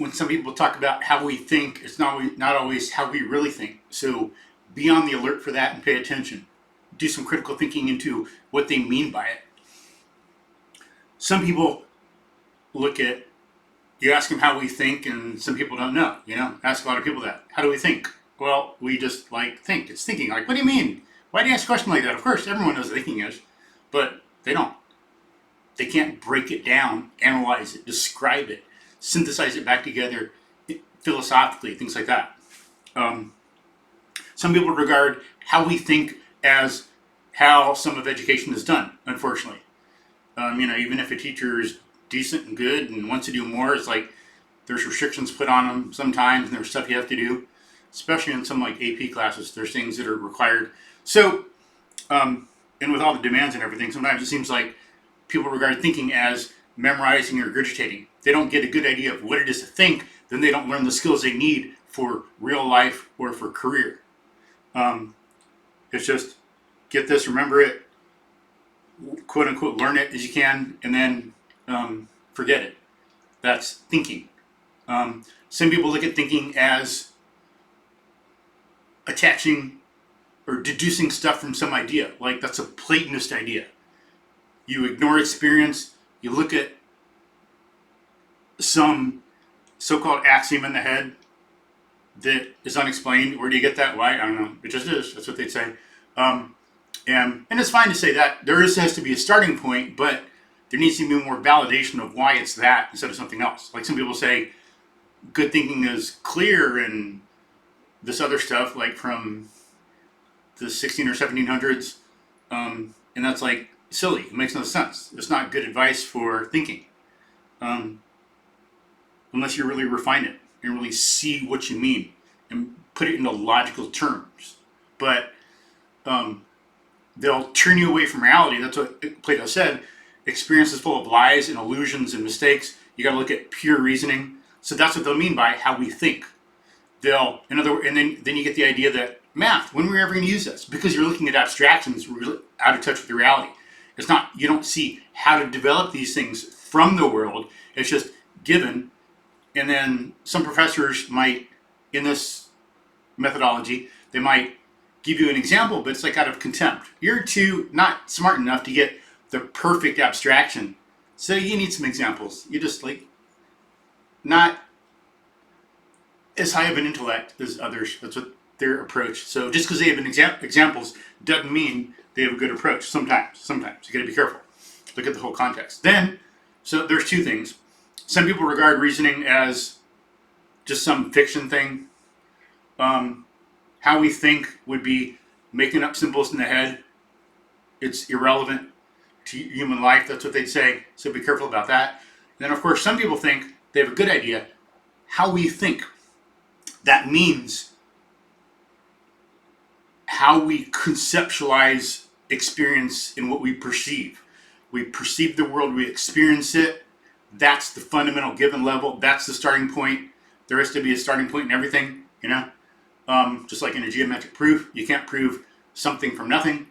when some people talk about how we think, it's not always how we really think. So be on the alert for that and pay attention. Do some critical thinking into what they mean by it. Some people look at, you ask them how we think, and some people don't know. Ask a lot of people that. How do we think? Well, we just think. It's thinking. What do you mean? Why do you ask a question like that? Of course, everyone knows what thinking is, but they don't. They can't break it down, analyze it, describe it, synthesize it back together philosophically, things like that. Some people regard how we think as how some of education is done, unfortunately. Even if a teacher is decent and good and wants to do more, it's there's restrictions put on them sometimes, and there's stuff you have to do, especially in some AP classes. There's things that are required. So, and with all the demands and everything, sometimes it seems like people regard thinking as memorizing or regurgitating. They don't get a good idea of what it is to think, then they don't learn the skills they need for real life or for career. It's just get this, remember it, quote unquote, learn it as you can, and then forget it. That's thinking. Some people look at thinking as attaching or deducing stuff from some idea. That's a Platonist idea. You ignore experience, you look at some so-called axiom in the head that is unexplained. Where do you get that? Why? I don't know. It just is. That's what they'd say. And it's fine to say that. Has to be a starting point, but there needs to be more validation of why it's that instead of something else. Some people say good thinking is clear and this other stuff, from the 16 or 1700s, and that's silly. It makes no sense. It's not good advice for thinking, unless you really refine it and really see what you mean and put it into logical terms. But they'll turn you away from reality. That's what Plato said. Experience is full of lies and illusions and mistakes. You got to look at pure reasoning. So that's what they'll mean by how we think. And then you get the idea that math, when we're ever going to use this? Because you're looking at abstractions, out of touch with the reality. It's not, you don't see how to develop these things from the world. It's just given. And then some professors might, in this methodology, they might give you an example, but it's out of contempt. You're not smart enough to get the perfect abstraction. So you need some examples. You just not as high of an intellect as others. That's what their approach. So just because they have examples doesn't mean they have a good approach. Sometimes you got to be careful. Look at the whole context. So there's two things. Some people regard reasoning as just some fiction thing. How we think would be making up symbols in the head. It's irrelevant to human life. That's what they'd say. So be careful about that. And then, of course, some people think they have a good idea. How we think. That means how we conceptualize experience in what we perceive. We perceive the world, we experience it. That's the fundamental given level. That's the starting point. There has to be a starting point in everything, just like in a geometric proof. You can't prove something from nothing.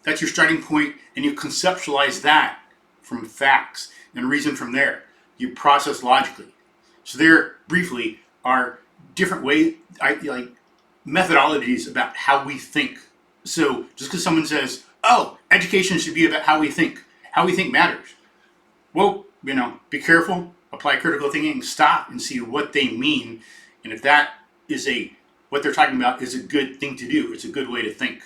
That's your starting point, and you conceptualize that from facts and reason from there. You process logically. So there, briefly, are different methodologies about how we think. So just because someone says, oh, education should be about how we think matters. Well, be careful, apply critical thinking, stop and see what they mean. And if that is what they're talking about is a good thing to do, it's a good way to think.